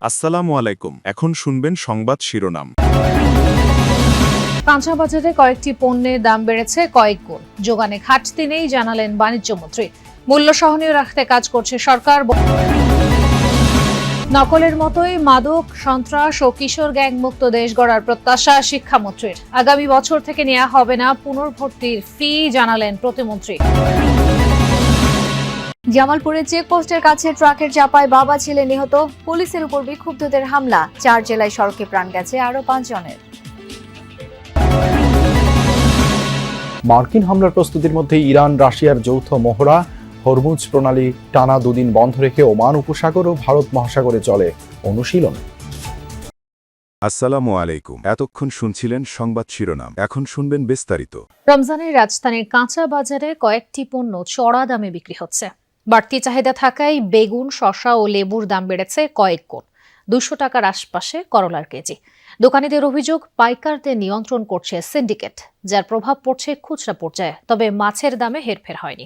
আসসালামু আলাইকুম। এখন শুনবেন সংবাদ শিরোনাম। কাঁচা বাজারে কয়েকটি পণ্যের দাম বেড়েছে কয়েক গুণ। যোগানে ঘাটতি নেই জানালেন বাণিজ্যমন্ত্রী। মূল্য সহনীয় রাখতে কাজ করছে সরকার। নকলের মতোই মাদক, সন্ত্রাস ও কিশোর গ্যাং মুক্ত দেশ গড়ার প্রত্যাশা শিক্ষামন্ত্রীর। আগামী বছর থেকে নেওয়া হবে না পুনর্ভর্তির ফি জানালেন প্রতিমন্ত্রী। জামালপুরের চেকপোস্টের কাছে ট্রাকের চাপায় বাবা ছেলে নিহত। পুলিশের উপর বিক্ষুব্ধদের হামলা। 4 জেলায় সড়কে প্রাণ গেছে আরো 5 জনের। মার্কিন হামলার প্রস্তুতির মধ্যে ইরান রাশিয়ার যৌথ মহড়া। হরমুজ প্রণালী টানা 2 দিন বন্ধ রেখে ওমান উপসাগর ও ভারত মহাসাগরে চলে অনুশীলন। আসসালামু আলাইকুম। এতক্ষণ শুনছিলেন সংবাদ শিরোনাম, এখন শুনবেন বিস্তারিত। রমজানের রাজধানীর কাঁচা বাজারে কয়েকটি পণ্য চড়া দামে বিক্রি হচ্ছে। বাড়তি চাহিদা থাকায় বেগুন, শসা ও লেবুর দাম বেড়েছে কয়েক গুণ। 200 টাকার আশপাশে করলার কেজি। দোকানিদের অভিযোগ, পাইকারদের নিয়ন্ত্রণ করছে সিন্ডিকেট, যার প্রভাব পড়ছে খুচরা পর্যায়ে। তবে মাছের দামে হেরফের হয়নি।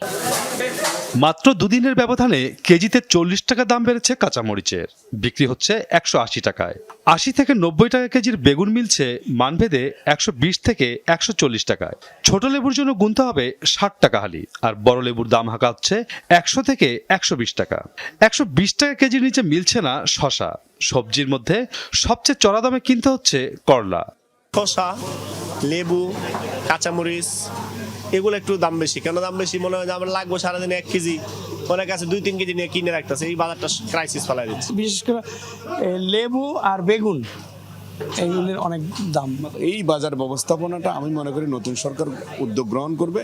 মাত্র দুদিনের ব্যবধানে কেজিতে 40 টাকা দাম বেড়েছে কাঁচামরিচের। বিক্রি হচ্ছে 180 টাকায়। 80 থেকে 90 টাকা কেজির বেগুন মিলছে মানভেদে 120 থেকে 140 টাকায়। ছোট লেবুর জন্য গুনতে হবে 60 টাকা হালি, আর বড় লেবুর দাম হাঁকা হচ্ছে 100 থেকে 120 টাকা। 120 টাকা কেজির নিচে মিলছে না শসা। সবজির মধ্যে সবচেয়ে চড়া দামে কিনতে হচ্ছে করলা। শসা, লেবু, কাঁচামরিচ এগুলো একটু দাম বেশি। কেন দাম বেশি? মনে হয় যে আমার লাগবে সারাদিন 1 কেজি, অনেক কাছে 2-3 কেজি নিয়ে কিনে রাখতেছে। এই বাজারটা ক্রাইসিস ফেলাই দিচ্ছে। বিশেষ করে লেবু আর বেগুন এইগুলির অনেক দাম। এই বাজার ব্যবস্থাপনাটা আমি মনে করি নতুন সরকার উদ্যোগ গ্রহণ করবে।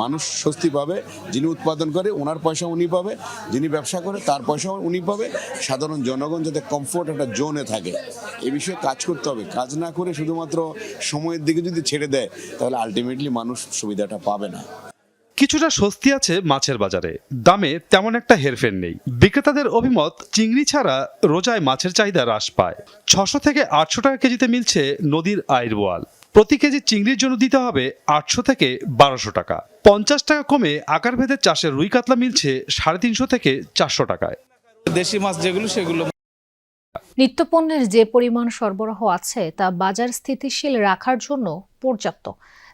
মানুষ স্বস্তি পাবে। যিনি উৎপাদন করে ওনার পয়সা উনি পাবে, যিনি ব্যবসা করে তার পয়সা উনি পাবে। সাধারণ জনগণ যাতে কমফোর্ট একটা জোনে থাকে, এ বিষয়ে কাজ করতে হবে। কাজ না করে শুধুমাত্র সময়ের দিকে যদি ছেড়ে দেয়, তাহলে আলটিমেটলি মানুষ সুবিধাটা পাবে না। কিছুটা স্বস্তি আছে মাছের বাজারে। দামে তেমন একটা হেরফের নেই। বিক্রেতাদের অভিমত, চিংড়ি ছাড়া রোজায় মাছের চাহিদা হ্রাস পায়। 600 থেকে 800 টাকা কেজিতে মিলছে নদীর আইড় বোয়াল। প্রতি কেজি চিংড়ির জন্য দিতে হবে 800 থেকে 1200 টাকা। 50 টাকা কমে আকারভেদে চাষের রুই কাতলা মিলছে 350 থেকে 400 টাকায়। দেশি মাছ যেগুলো সেগুলো। নিত্যপণ্যের যে পরিমাণ সরবরাহ আছে তা বাজার স্থিতিশীল রাখার জন্য পর্যাপ্ত।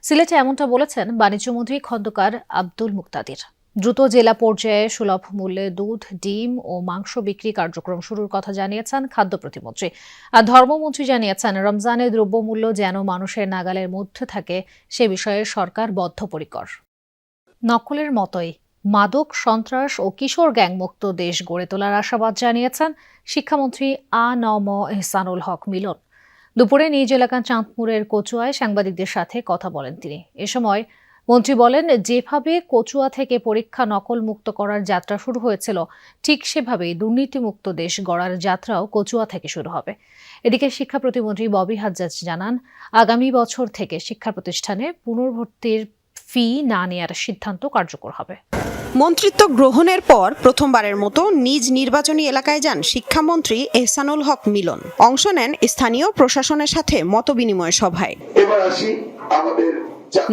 সিলেটে এমনটা বলেছেন বাণিজ্যমন্ত্রী খন্দকার আব্দুল মুক্তাদির। দ্রুত জেলা পর্যায়ে সুলভ মূল্যে দুধ, ডিম ও মাংস বিক্রি কার্যক্রম শুরুর কথা জানিয়েছেন খাদ্য প্রতিমন্ত্রী। আর ধর্মমন্ত্রী জানিয়েছেন, রমজানের দ্রব্যমূল্য যেন মানুষের নাগালের মধ্যে থাকে সে বিষয়ে সরকার বদ্ধপরিকর। নকলের মতোই মাদক, সন্ত্রাস ও কিশোর গ্যাংমুক্ত দেশ গড়ে তোলার আশাবাদ জানিয়েছেন শিক্ষামন্ত্রী আ.ন.ম এহসানুল হক মিলন। দুপুরে নিজ এলাকা চাঁদপুরের কচুয়ায় সাংবাদিকদের সাথে কথা বলেন তিনি। এ সময় মন্ত্রী বলেন, যেভাবে কচুয়া থেকে পরীক্ষা নকল মুক্ত করার যাত্রা শুরু হয়েছিল, ঠিক সেভাবেই দুর্নীতিমুক্ত দেশ গড়ার যাত্রাও কচুয়া থেকে শুরু হবে। এদিকে শিক্ষা প্রতিমন্ত্রী ববি হাজ্জাজ জানান, আগামী বছর থেকে শিক্ষা প্রতিষ্ঠানে পুনর্ভর্তির ফি না নেওয়ার সিদ্ধান্ত কার্যকর হবে। মন্ত্রিত্ব গ্রহণের পর প্রথমবারের মতো নিজ নির্বাচনী এলাকায় যান শিক্ষামন্ত্রী এহসানুল হক মিলন। অংশ নেন স্থানীয় প্রশাসনের সাথে মতবিনিময় সভায়।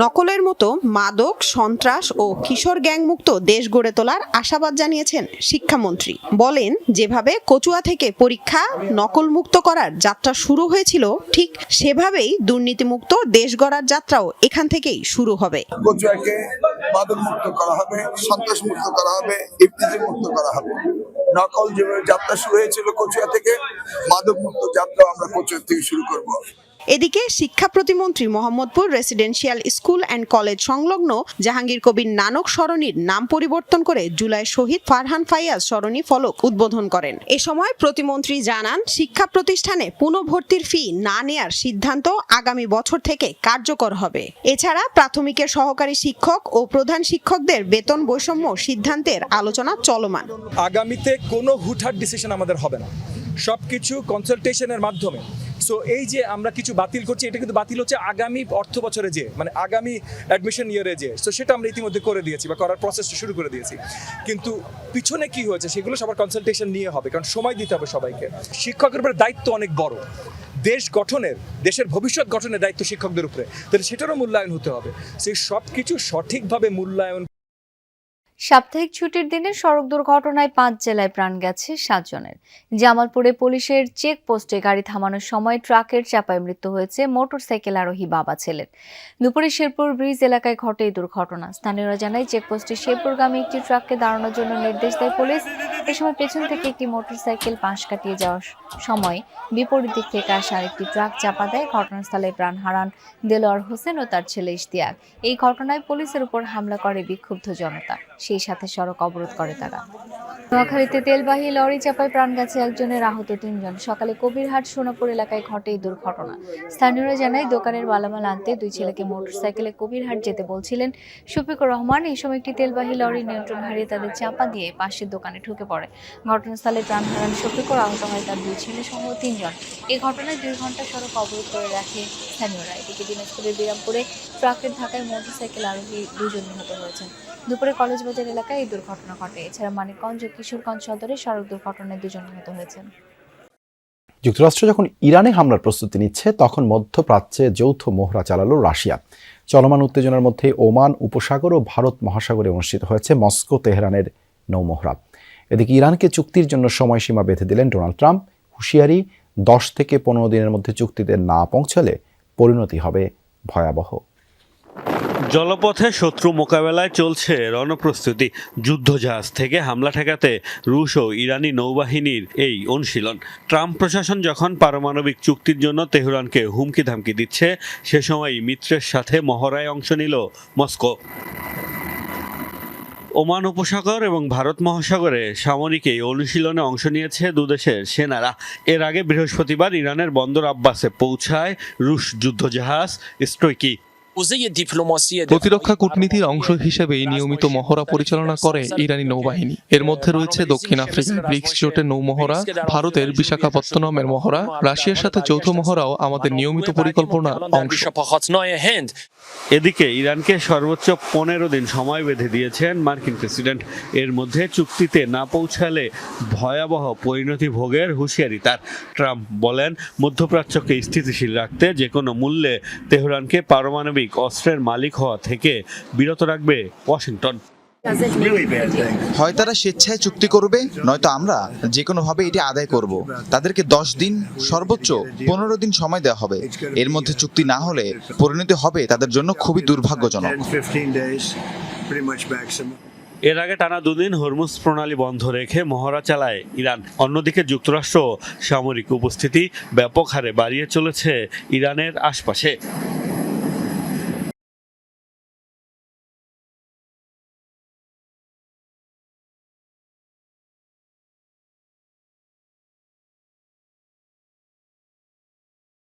নকলের মতো মাদক, সন্ত্রাস ও কিশোর গ্যাংমুক্ত দেশ গড়ে তোলার আশাবাদ জানিয়েছেন শিক্ষামন্ত্রী। বলেন, যেভাবে কচুয়া থেকে পরীক্ষা নকলমুক্ত করার যাত্রা শুরু হয়েছিল, ঠিক সেভাবেই দুর্নীতিমুক্ত দেশ গড়ার যাত্রাও এখান থেকেই শুরু হবে। কচুয়াকে মাদক মুক্ত করা হবে, সন্ত্রাস মুক্ত করা হবে, ইফতিজি মুক্ত করা হবে। নকল যেভাবে যাত্রা শুরু হয়েছিল কচুয়া থেকে, মাদক মুক্ত যাত্রা আমরা কচুয়া থেকে শুরু করব। এদিকে শিক্ষা প্রতিমন্ত্রী Mohammadpur residential school and college সংলগ্ন জাহাঙ্গীর কবির নানক সরণির নাম পরিবর্তন করে জুলাই শহীদ ফারহান ফাইয়াজ সরণি ফলক উদ্বোধন করেন। এ সময় প্রতিমন্ত্রী জানান, শিক্ষা প্রতিষ্ঠানে পুনর্ভর্তির ফি না নেয়ার সিদ্ধান্ত আগামী বছর থেকে কার্যকর হবে। এছাড়া প্রাথমিকের সহকারী শিক্ষক ও প্রধান শিক্ষকদের বেতন বৈষম্য সিদ্ধান্তের আলোচনা চলমান। আগামীতে কোনো হুটহাট ডিসিশন আমাদের হবে না, সবকিছু কনসালটেশনের মাধ্যমে। সো এই যে আমরা কিছু বাতিল করছি, এটা কিন্তু বাতিল হচ্ছে আগামী অর্থ বছরে যে, মানে আগামী অ্যাডমিশন ইয়ারে যে। সো সেটা আমরা ইতিমধ্যে করে দিয়েছি বা করার প্রসেসটা শুরু করে দিয়েছি। কিন্তু পিছনে কি হয়েছে সেগুলো সবার কনসালটেশন নিয়ে হবে, কারণ সময় দিতে হবে সবাইকে। শিক্ষকের উপরে দায়িত্ব অনেক বড়। দেশ গঠনের, দেশের ভবিষ্যৎ গঠনের দায়িত্ব শিক্ষকদের উপরে, তাহলে সেটারও মূল্যায়ন হতে হবে। সেই সব কিছু সঠিকভাবে মূল্যায়ন। সাপ্তাহিক ছুটির দিনে সড়ক দুর্ঘটনায় 5 জেলায় প্রাণ গেছে 7 জনের। জামালপুরে পুলিশের চেকপোস্টে গাড়ি থামানোর সময় ট্রাকের চাপায় মৃত্যু হয়েছে মোটরসাইকেল আরোহী বাবা ছেলের। দুপুরে শেরপুর ব্রিজ এলাকায় ঘটে এই দুর্ঘটনা। স্থানীয়রা জানায় চেকপোস্টে শেরপুরগামী একটি ট্রাককে দাঁড়ানোর জন্য নির্দেশ দেয় পুলিশ। এ সময় পেছন থেকে একটি মোটরসাইকেল পাশ কাটিয়ে যাওয়ার সময় বিপরীত দিক থেকে আসা আরেকটি ট্রাক চাপা দেয়। ঘটনাস্থলে প্রাণ হারান দেলোয়ার হোসেন ও তার ছেলে ইশতিয়াক। এই ঘটনায় পুলিশের উপর হামলা করে বিক্ষুব্ধ জনতা, সেই সাথে সড়ক অবরোধ করে তারা। নোয়াখালীতে তেলবাহী লরি চাপায় প্রাণ গেছে একজনের, আহত 3 জন। সকালে কবিরহাট সোনাপুর এলাকায় ঘটে এই দুর্ঘটনা। স্থানীয়রা জানায় দোকানের মালামাল আনতে 2 ছেলেকে মোটরসাইকেলে কবিরহাট যেতে বলছিলেন শফিকুর রহমান। এই সময় একটি তেলবাহী লরি নিয়ন্ত্রণ হারিয়ে তাদের চাপা দিয়ে পাশের দোকানে ঢুকে পড়ে। ঘটনাস্থলে প্রাণ হারান শফিকুর, আহত হয় তার 2 ছেলে সহ 3 জন। এই ঘটনায় 2 ঘন্টা সড়ক অবরোধ করে রাখে স্থানীয়রা। এদিকে দিনাজপুরের বিরামপুরে ট্রাকের ধাক্কায় মোটরসাইকেল আরোহী 2 জন নিহত হয়েছেন। দুপুরে কলেজ বাজার এলাকায় এই দুর্ঘটনা ঘটে। এছাড়া মানিকগঞ্জ ও কিশোরগঞ্জ সদরে সড়ক দুর্ঘটনায় 2 জন নিহত হয়েছেন। যুক্তরাষ্ট্র যখন ইরানে হামলার প্রস্তুতি নিচ্ছে, তখন মধ্যপ্রাচ্যে যৌথ মহড়া চালালো রাশিয়া। চলমান উত্তেজনার মধ্যে ওমান উপসাগর ও ভারত মহাসাগরে অনুষ্ঠিত হয়েছে মস্কো তেহরানের নৌমহড়া। এদিকে ইরানকে চুক্তির জন্য সময়সীমা বেঁধে দিলেন ডোনাল্ড ট্রাম্প। হুঁশিয়ারি, 10 থেকে 15 দিনের মধ্যে চুক্তিতে না পৌঁছালে পরিণতি হবে ভয়াবহ। জলপথে শত্রু মোকাবেলায় চলছে রণপ্রস্তুতি। যুদ্ধজাহাজ থেকে হামলা ঠেকাতে রুশ ও ইরানি নৌবাহিনীর এই অনুশীলন। ট্রাম্প প্রশাসন যখন পারমাণবিক চুক্তির জন্য তেহরানকে হুমকি ধামকি দিচ্ছে, সে সময় মিত্রের সাথে মহড়ায় অংশ নিল মস্কো। ওমান উপসাগর এবং ভারত মহাসাগরে সামরিক এই অনুশীলনে অংশ নিয়েছে দুদেশের সেনারা। এর আগে বৃহস্পতিবার ইরানের বন্দর আব্বাসে পৌঁছায় রুশ যুদ্ধজাহাজ স্ট্রয়কি। প্রতিরক্ষা কূটনীতির অংশ হিসেবে নিয়মিত মহড়া পরিচালনা করে ইরানি নৌবাহিনী। এর মধ্যে রয়েছে দক্ষিণ আফ্রিকার ব্রিক্স জোটের নৌমহড়া, ভারতের বিশাখাপত্তনমের মহড়া, রাশিয়ার সাথে যৌথ মহড়াও আমাদের নিয়মিত পরিকল্পনার অংশ। এদিকে ইরানকে সর্বোচ্চ 15 দিন সময় বেঁধে দিয়েছেন মার্কিন প্রেসিডেন্ট। এর মধ্যে চুক্তিতে না পৌঁছালে ভয়াবহ পরিণতি ভোগের হুঁশিয়ারি তার। ট্রাম্প বলেন, মধ্যপ্রাচ্যকে স্থিতিশীল রাখতে যে কোনো মূল্যে তেহরানকে পারমাণবিক অস্ত্রের মালিক হওয়া থেকে বিরত রাখবে ওয়াশিংটন। হয় তারা স্বেচ্ছায় চুক্তি করবে, নয়তো আমরা যে কোনোভাবে এটি আদায় করব। তাদেরকে 10 দিন, সর্বোচ্চ 15 দিন সময় দেওয়া হবে। এর মধ্যে চুক্তি না হলে পরিণতি হবে তাদের জন্য খুবই দুর্ভাগ্যজনক। এর আগে টানা 2 দিন হরমুজ প্রণালী বন্ধ রেখে মহড়া চালায় ইরান। অন্যদিকে যুক্তরাষ্ট্র সামরিক উপস্থিতি ব্যাপক হারে বাড়িয়ে চলেছে ইরানের আশপাশে।